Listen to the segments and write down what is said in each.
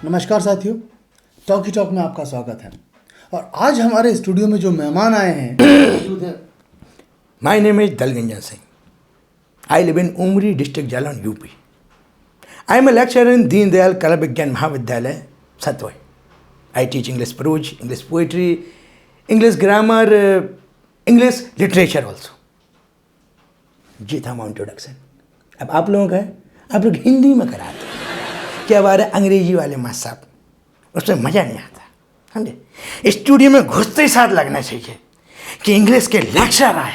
नमस्कार साथियों, talkie talk में आपका स्वागत है। और आज हमारे स्टूडियो में जो मेहमान आए हैं my name is Dalganjan Singh. I live in Umri district Jalaun UP. I am a lecturer in Deendayal Kala Vigyan Mahavidyalaya Satwai. I teach English prose, English poetry, English grammar, English literature also. जी था हमारा इंट्रोडक्शन। अब आप लोगों का है, आप लोग हिंदी में कराते हैं क्या हमारे अंग्रेजी वाले मास्टर साहब, उसमें मज़ा नहीं आता, समझे। स्टूडियो में घुसते ही साथ लगना चाहिए कि इंग्लिश के लेक्चर आए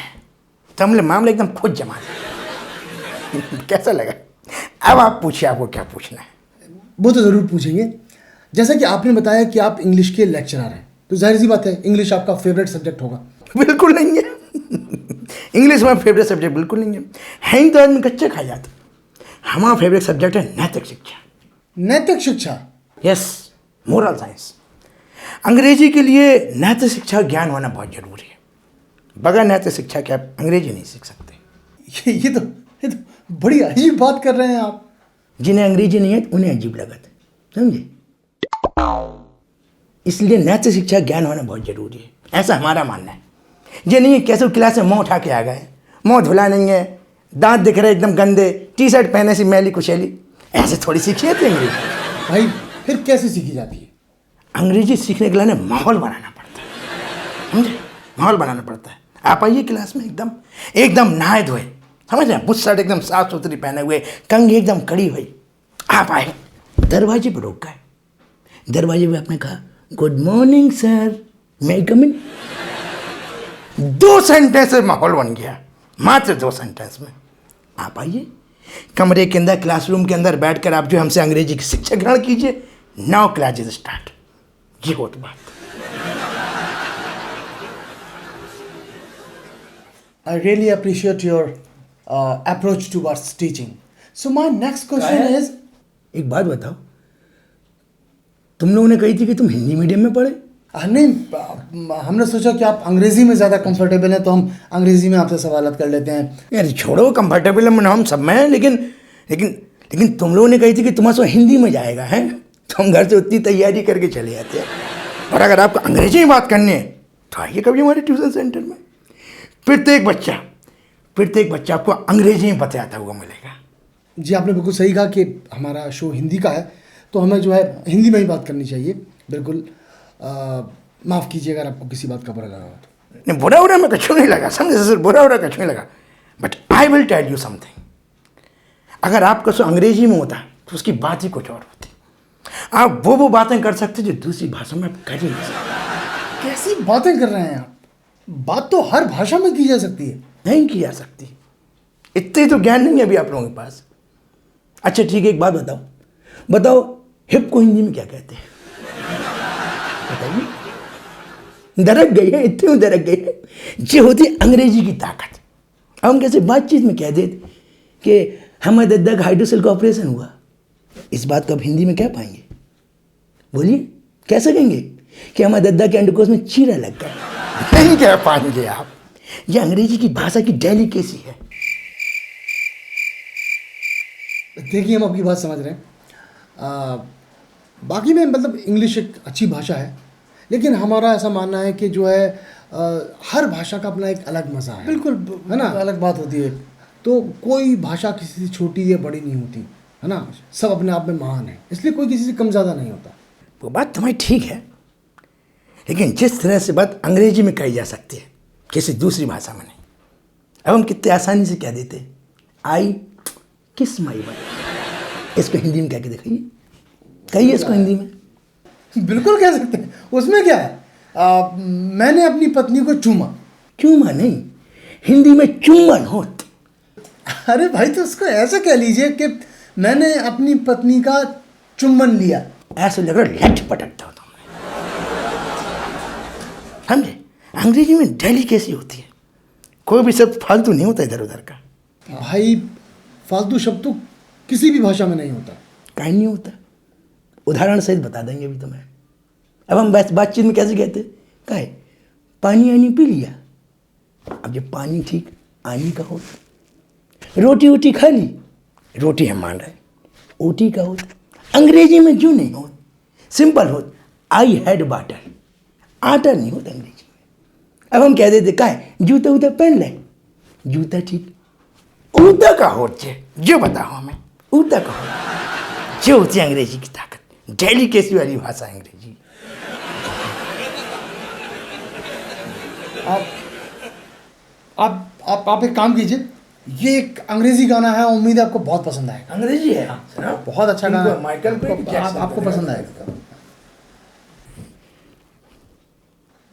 तो हमने मामला एकदम खुद जमा दिया। कैसा लगा? अब आप पूछिए, आपको क्या पूछना है। वो तो ज़रूर पूछेंगे। जैसा कि आपने बताया कि आप इंग्लिश के लेक्चरर हैं, तो जाहिर सी बात है इंग्लिश आपका फेवरेट सब्जेक्ट होगा। बिल्कुल नहीं है। इंग्लिश हमारा फेवरेट सब्जेक्ट बिल्कुल नहीं है ही तो आदमी कच्चे खा जाता। हमारा फेवरेट सब्जेक्ट है नैतिक शिक्षा। नैतिक शिक्षा? Yes, moral science. अंग्रेजी के लिए नैतिक शिक्षा ज्ञान होना बहुत जरूरी है। बगैर नैतिक शिक्षा के आप अंग्रेजी नहीं सीख सकते। ये तो बड़ी अजीब बात कर रहे हैं आप। जिन्हें अंग्रेजी नहीं है उन्हें अजीब लगा था, समझे। इसलिए नैतिक शिक्षा ज्ञान होना बहुत जरूरी है, ऐसा हमारा मानना है। ये नहीं है कैसे क्लास में मुँह उठा के आ गए, मुँह धुला नहीं है, दांत दिख रहे एकदम गंदे, टी शर्ट पहने सी मैली कुचैली, ऐसे थोड़ी सीखी है अंग्रेजी। भाई फिर कैसे सीखी जाती है? अंग्रेजी सीखने के लिए माहौल बनाना पड़ता है, समझे। माहौल बनाना पड़ता है। आप आइए क्लास में एकदम नहाए धोए, समझ रहे हैं, बुश शर्ट एकदम साफ सुथरी पहने हुए, कंघी एकदम कड़ी हुई। आप आए, दरवाजे पर रोक गए, दरवाजे पे आपने कहा गुड मॉर्निंग सर, मे आई कम इन। 2 सेंटेंस में माहौल बन गया, मात्र 2 सेंटेंस में। आप आइए कमरे के अंदर, क्लासरूम के अंदर बैठकर आप जो हमसे अंग्रेजी की शिक्षा ग्रहण कीजिए। Now class is start. ये हो तो बात। I really appreciate your approach towards teaching. So my next question is, एक बात बताओ, तुम लोगों ने कही थी कि तुम हिंदी मीडियम में पढ़े? नहीं, हमने सोचा कि आप अंग्रेजी में ज़्यादा कंफर्टेबल हैं, तो हम अंग्रेजी में आपसे सवालत कर लेते हैं। यार छोड़ो, कंफर्टेबल हम सब में हैं, लेकिन तुम लोगों ने कही थी कि तुम्हारा सो हिंदी में जाएगा, है। तो हम घर से उतनी तैयारी करके चले जाते हैं। और अगर आपको अंग्रेजी में बात करनी है तो आइए कभी हमारे ट्यूशन सेंटर में। प्रत्येक बच्चा आपको अंग्रेजी में बताता हुआ मिलेगा। जी, आपने बिल्कुल सही कहा कि हमारा शो हिंदी का है, तो हमें जो है हिंदी में ही बात करनी चाहिए। बिल्कुल माफ़ कीजिए अगर आपको किसी बात का बुरा लगा हो तो। नहीं, बुरा में कछू नहीं लगा, समझे सर, बुरा कछू नहीं लगा। But I will tell you something. अगर आपका सो अंग्रेजी में होता तो उसकी बात ही कुछ और होती। आप वो बातें कर सकते जो दूसरी भाषा में आप कर ही नहीं सकते। कैसी बातें कर रहे हैं आप? बात तो हर भाषा में की जा सकती है। नहीं की जा सकती, इतने तो ज्ञान नहीं है अभी आप लोगों के पास। अच्छा ठीक है, एक बात बताओ हिप को हिंदी में क्या कहते हैं? बताइए। दरक गई है, इतने दरक गई है। ये होती अंग्रेजी की ताकत। अब हम कैसे बातचीत में कह देते कि हमारे दद्दा का हाइड्रोसेल का ऑपरेशन हुआ, इस बात को आप हिंदी में कह पाएंगे? बोलिए, कैसे कहेंगे कि हमारे दद्दा के अंडकोश में चीरा लग गया? नहीं कह पाएंगे आप। ये अंग्रेजी की भाषा की डेलिकेसी है। देखिए, हम आपकी बात समझ रहे हैं। बाकी में मतलब इंग्लिश एक अच्छी भाषा है, लेकिन हमारा ऐसा मानना है कि जो है हर भाषा का अपना एक अलग मज़ा है। बिल्कुल, है ना, अलग बात होती है। तो कोई भाषा किसी से छोटी या बड़ी नहीं होती, है ना। सब अपने आप में महान है, इसलिए कोई किसी से कम ज़्यादा नहीं होता। वो बात तुम्हारी ठीक है, लेकिन जिस तरह से बात अंग्रेजी में कही जा सकती है किसी दूसरी भाषा में नहीं। अब हम कितने आसानी से कह देते आई किस माई बाई। इसको हिंदी में कह के दिखाइए, कहिए इसको हिंदी में। बिल्कुल कह सकते हैं, उसमें क्या है। मैंने अपनी पत्नी को चूमा। चूमा नहीं, हिंदी में चुम्बन होता। अरे भाई, तो उसको ऐसा कह लीजिए कि मैंने अपनी पत्नी का चुम्बन लिया। ऐसे लग रहा लट पटकता हो तुमने, समझे। अंग्रेजी में डेलिकेसी होती है, कोई भी शब्द फालतू नहीं होता इधर उधर का। भाई, फालतू शब्द तो किसी भी भाषा में नहीं होता। कहीं नहीं होता, उदाहरण सहित बता देंगे अभी तुम्हें। अब हम बातचीत में कैसे कहते, कहे पानी आनी पी लिया। अब जब पानी ठीक आनी का हो, रोटी ओटी खा ली, रोटी हम मान रहे, ओटी का होता। अंग्रेजी में जो नहीं हो, सिंपल हो, आई हैड वाटर, आटा नहीं होता अंग्रेजी में। अब हम कह देते का है जूता उता पहन ले, जूता ठीक ऊता का होते, जो बताओ हमें ऊता का हो, जो होती है अंग्रेजी की ताकत, डेलिकेसी वाली भाषा अंग्रेजी। आप एक काम कीजिए, ये एक अंग्रेजी गाना है, उम्मीद है आपको बहुत पसंद आएगा। अंग्रेजी है बहुत अच्छा गाना है, माइकल पे कि जैक्सन आपको पे? पसंद आएगा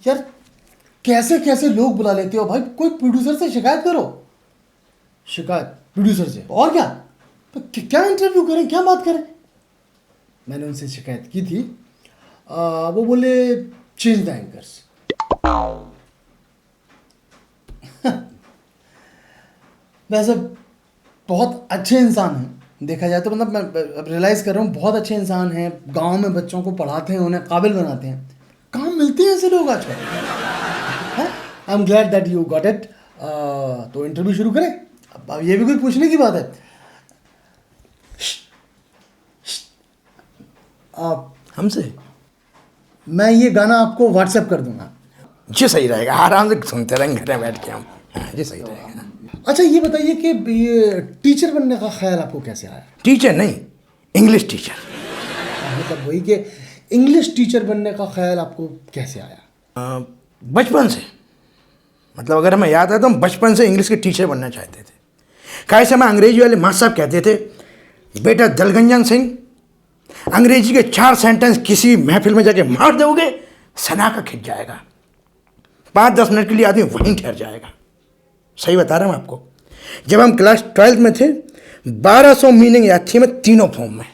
यार। कैसे कैसे लोग बुला लेते हो भाई, कोई प्रोड्यूसर से शिकायत करो, शिकायत प्रोड्यूसर से, और क्या तो क्या इंटरव्यू करें, क्या बात करें। मैंने उनसे शिकायत की थी, वो बोले चेंज द एंकर्स। वैसे बहुत अच्छे इंसान हैं, देखा जाए तो, मतलब मैं रियलाइज़ कर रहा हूँ बहुत अच्छे इंसान हैं, गांव में बच्चों को पढ़ाते हैं, उन्हें काबिल बनाते हैं, काम मिलते हैं ऐसे लोग आजकल। I am glad that you got it. तो इंटरव्यू शुरू करें। अब ये भी कोई पूछने की बात है। हमसे मैं ये गाना आपको व्हाट्सएप कर दूंगा। जी सही रहेगा, आराम से सुनते रहेंगे घर में बैठ के हम। हाँ, जी सही रहेगा। अच्छा ये बताइए कि ये टीचर बनने का ख्याल आपको कैसे आया? टीचर नहीं, इंग्लिश टीचर। मतलब वही कि इंग्लिश टीचर बनने का ख्याल आपको कैसे आया? बचपन से, मतलब अगर हमें याद है तो हम बचपन से इंग्लिश के टीचर बनना चाहते थे। कैसे हमें अंग्रेजी वाले मास्टर साहब कहते थे, बेटा दलगंजन सिंह, अंग्रेजी के 4 सेंटेंस किसी महफिल में जाके मार दोगे, सनाका खिंच जाएगा, 5-10 मिनट के लिए आदमी वहीं ठहर जाएगा। सही बता रहा हूँ आपको। जब हम क्लास 12 में थे, 1200 मीनिंग याद थी हमें, तीनों फॉर्म में।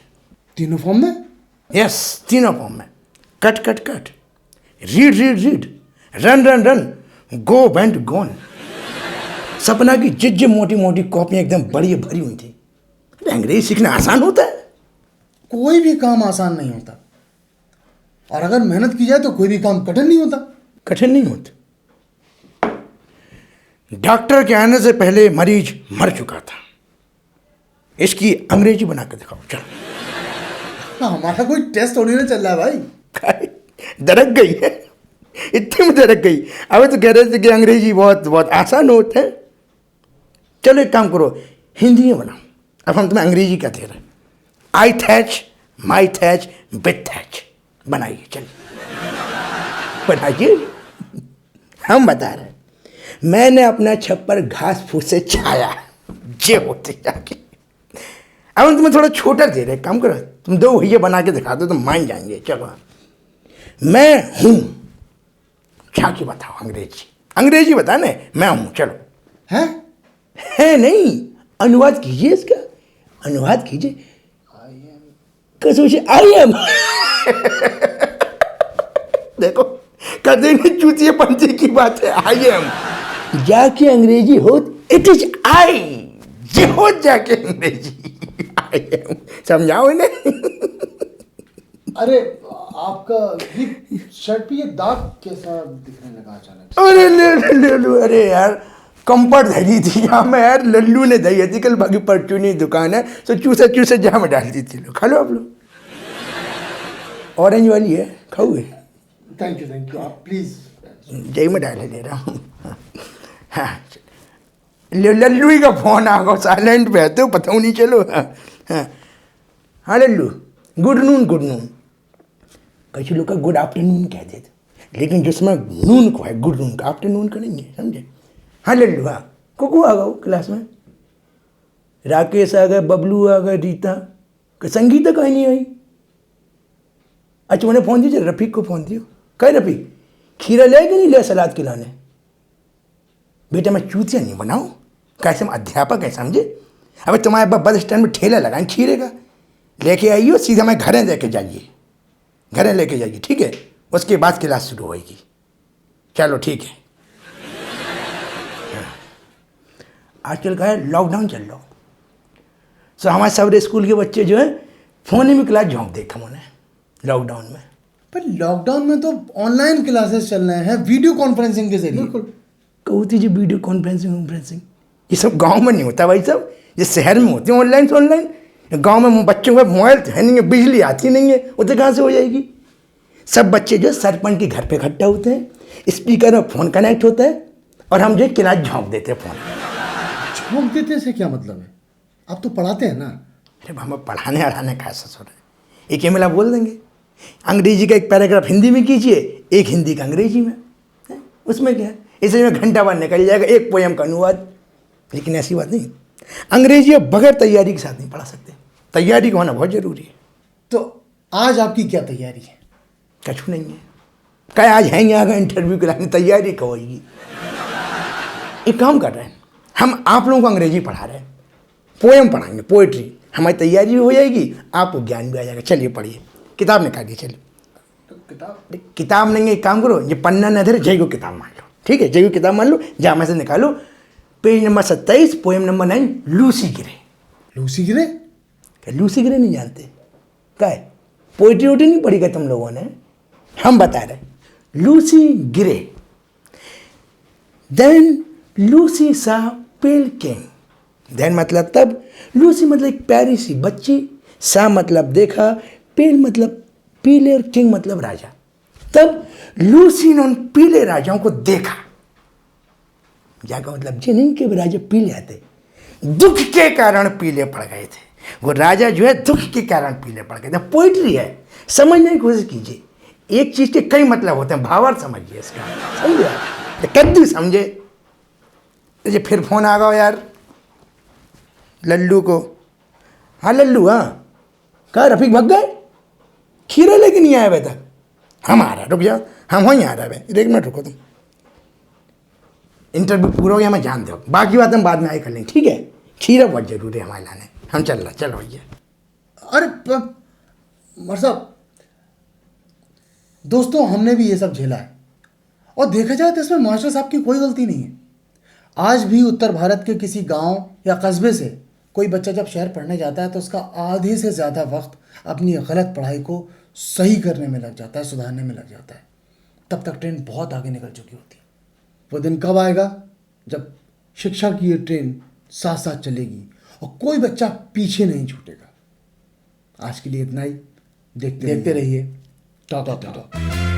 तीनों फॉर्म में? यस, तीनों फॉर्म में। Cut cut cut, read read read, run run run, go went gone. Sapna की जिज्ज मोटी मोटी कॉपियाँ एकदम बड़ी भरी हुई थी। अंग्रेजी सीखना आसान होता है? कोई भी काम आसान नहीं होता, और अगर मेहनत की जाए तो कोई भी काम कठिन नहीं होता। कठिन नहीं होता। डॉक्टर के आने से पहले मरीज मर चुका था, इसकी अंग्रेजी बना के दिखाओ चलो। हमारा कोई टेस्ट थोड़ी ना चल रहा है भाई। दरक गई है, इतनी में दरक गई। अब तो कह रहे थे कि अंग्रेजी बहुत बहुत आसान होता है। चलो एक काम करो, हिंदी में बनाओ। अब हम तुम्हें अंग्रेजी क्या दे रहे हैं, आई थैच, माई थैच, बिट थैच बनाइए, चलिए बनाइए। हम बता रहे हैं, मैंने अपना छप्पर घास फूस से छाया, जे होते जाके। अब हम तुम्हें थोड़ा छोटा दे रहे, काम करो, तुम 2 भैया बना के दिखा दो तो मान जाएंगे। चलो, मैं हूं, झांकी बताओ अंग्रेजी, अंग्रेजी बताने मैं हूं, चलो। है नहीं, अनुवाद कीजिए इसका, अनुवाद कीजिए। कसम से आई एम। देखो कदे नहीं चूतिए पंथी की बात है, आई एम। जाके अंग्रेजी हो, इट इज आई, जे हो जाके अंग्रेजी आई एम। समझाओ इन्हें। अरे आपका ये शर्ट पे ये दाग कैसा दिखने लगा अचानक? अरे ले, अरे यार कंफर्ट धरी थी यहाँ में यार, लल्लू ने दही थी कल, बाकी परचूनी दुकान है तो चूसे चूसे जहाँ में डाल दी थी। लो खा लो आप लोग, ऑरेंज वाली है, खाओगे? थैंक यू, आप प्लीज। जय में डाल ले रहा हूँ। हाँ, लल्लू ही का फोन आ गया, साइलेंट पे तो पता नहीं। चलो हाँ Lallu, good noon, good noon. कई लोग का गुड आफ्टरनून कहते थे, लेकिन जिसमें नून को है, गुड नून का आफ्टरनून का नहीं है, समझे? हाँ लल्लू, हाँ कुकू आ गया क्लास में, राकेश आ गए, बबलू आ गए, रीता, संगीता कहीं नहीं आई। अच्छा मैंने फ़ोन दीजिए, रफ़ीक को फ़ोन दियो, कहे रफ़ीक खीरा ले कि नहीं ले सलाद खिलाने? बेटा मैं चूतिया नहीं बनाऊँ, कैसे हम अध्यापक है समझे? अबे तुम्हारे पास बस स्टैंड में ठेला लगाएं खीरे का, लेके आइए, सीधा मैं घरें लेके जाइए, घरें लेके जाइए, ठीक है? उसके बाद क्लास शुरू होएगी। चलो ठीक है। आजकल का है लॉकडाउन चल रहा, सो हमारे सब स्कूल के बच्चे जो है फ़ोन में क्लास झोंक देखा उन्हें लॉकडाउन में। पर लॉकडाउन में तो ऑनलाइन क्लासेस चल रहे हैं, वीडियो कॉन्फ्रेंसिंग के जरिए। कहती जी वीडियो कॉन्फ्रेंसिंग, ये सब गांव में नहीं होता भाई साहब, ये शहर में होते हैं ऑनलाइन से ऑनलाइन। गांव में बच्चों का मोबाइल है नहीं है, बिजली आती नहीं है, वो तो कहाँ से हो जाएगी? सब बच्चे जो सरपंच के घर पे इकट्ठा होते हैं, स्पीकर में फ़ोन कनेक्ट होता है और हम जो क्लास झोंक देते हैं फ़ोन। झोंक देते से क्या मतलब है? आप तो पढ़ाते हैं ना। अरे हमें पढ़ाने अढ़ाने का ऐसा हो रहा है। एक एम बोल देंगे, अंग्रेजी का एक पैराग्राफ हिंदी में कीजिए, एक हिंदी का अंग्रेजी में, है? उसमें क्या है, इसलिए में घंटा भर निकल जाएगा एक पोएम का अनुवाद। लेकिन ऐसी बात नहीं, अंग्रेजी अब बगैर तैयारी के साथ नहीं पढ़ा सकते, तैयारी का होना बहुत ज़रूरी है। तो आज आपकी क्या तैयारी है? कछु नहीं है, क्या आज हैं यहाँ का इंटरव्यू कराने, तैयारी कब होगी। एक काम कर रहे हैं हम, आप लोगों को अंग्रेजी पढ़ा रहे हैं, पोएम पढ़ाएंगे, पोइट्री, हमारी तैयारी भी हो जाएगी, आपको ज्ञान भी आ जाएगा। चलिए पढ़िए, किताब निकालिए। चलिए तो किताब नहीं है, एक काम करो, ये पन्ना न धरे, जय को किताब मान लो, ठीक है, जय को किताब मान लो, जहाँ में से निकालो page number 27, poem number 9, Lucy गिरे। लूसी गिरे? क्या लूसी गिरे नहीं जानते? क्या है, पोइट्री वोट्री नहीं पढ़ी क्या तुम लोगों ने? हम बता रहे, लूसी गिरे। देन लूसी सा पेल किंग। देन मतलब तब, लूसी मतलब एक प्यारी सी बच्ची, सा मतलब देखा, पेल मतलब पीले, और किंग मतलब राजा। तब लूसी ने उन पीले राजाओं को देखा। जाका मतलब ये नहीं कि राजा पीले आते, दुख के कारण पीले पड़ गए थे। वो राजा जो है दुख के कारण पीले पड़ गए थे। पोइट्री है, समझने की कोशिश कीजिए, एक चीज के कई मतलब होते हैं, भावार्थ समझिए इसका, समझे आप? कद्दू समझे। ये फिर फोन आ गया यार लल्लू को। हाँ लल्लू, हाँ कहा रफीक भाग गए, खीरे लेके नहीं आए अभी तक। हम आ रहे हैं, रुक जाओ, हम वहीं आ रहे हैं, एक मिनट रुको तुम, इंटरव्यू पूरा हो गया, मैं जान दो, बाकी बात हम बाद में आए कर लेंगे, ठीक है? खीरा बहुत जरूरी है हमारे लाने, हम चल रहे, चलो भैया। अरे मर साहब, दोस्तों हमने भी ये सब झेला है, और देखा जाए तो इसमें मास्टर साहब की कोई गलती नहीं है। आज भी उत्तर भारत के किसी गांव या कस्बे से कोई बच्चा जब शहर पढ़ने जाता है तो उसका आधे से ज़्यादा वक्त अपनी गलत पढ़ाई को सही करने में लग जाता है, सुधारने में लग जाता है। तब तक ट्रेन बहुत आगे निकल चुकी होती है। वो दिन कब आएगा जब शिक्षा की ये ट्रेन साथ साथ चलेगी और कोई बच्चा पीछे नहीं छूटेगा। आज के लिए इतना ही, देखते रहिए टॉक टॉक टॉक।